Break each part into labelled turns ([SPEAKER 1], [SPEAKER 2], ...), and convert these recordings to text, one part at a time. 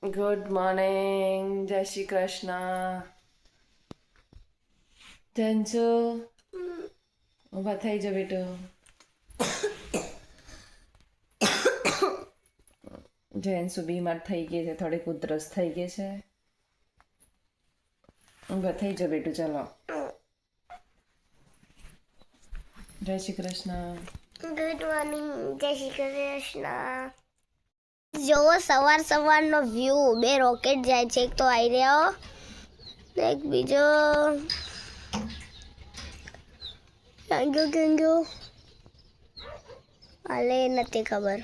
[SPEAKER 1] Good morning, જય શ્રી કૃષ્ણ. જંજુ ઊભા થઈ જાઓ બેટું. જયંશુ બીમાર થઈ ગઈ છે, થોડીક ઉધરસ થઈ ગઈ છે. ઊભા થઈ જાઓ બેટું, ચાલો. જય શ્રી કૃષ્ણ.
[SPEAKER 2] ગુડ મોર્નિંગ, જય શ્રી કૃષ્ણ. જોવો સવારનો વ્યૂ, બે રોકેટ જાય છે. એક તો આવી રહ્યો ને એક બીજો ગયો હાલે નથી ખબર.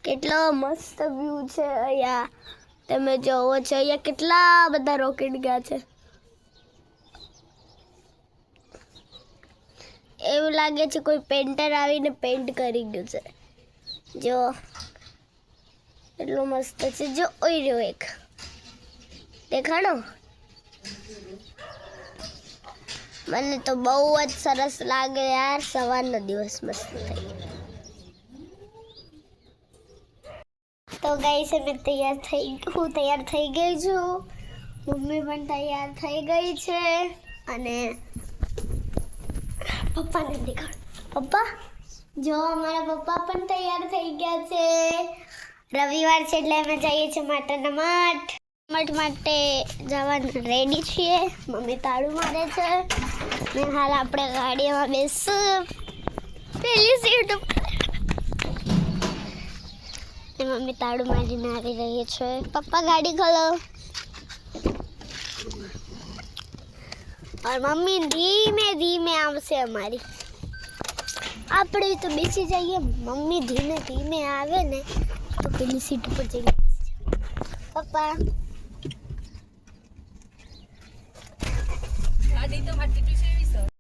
[SPEAKER 2] કેટલો મસ્ત વ્યૂ છે અહીંયા. તમે જોવો છો અહીંયા કેટલા બધા રોકેટ ગયા છે. એવું લાગે છે કોઈ પેન્ટર આવીને પેન્ટ કરી ગયું છે. જો એટલું મસ્ત છે. જો ઓઈ રહ્યો એક દેખાણો. મને તો બહુ જ સરસ લાગે યાર. સવારનો દિવસ મસ્ત થઈ. તો ગાઈસ હું તૈયાર થઈ ગઈ છું. મમ્મી પણ તૈયાર થઈ ગઈ છે અને પપ્પાને દેખાડ. પપ્પા જો અમારા પપ્પા પણ તૈયાર થઈ ગયા છે. રવિવાર છે એટલે અમે જઈએ છીએ માટના મઠ માટે જવાનું રેડી છીએ. મમ્મી તાળું મારે છે ને હાલ આપણે ગાડીમાં બેસું પેલી સીટ ઉપર. મમ્મી તાળું મારીને આવી રહી છે. પપ્પા ગાડી ખોલો. और मम्मी धीमे धीमे आवશે અમારી. આપણે તો બેસી જઈએ. મમ્મી ધીમે ધીમે આવે ને તો પેલી સીટ પર જઈને પપ્પા
[SPEAKER 1] ગાડી તો માટી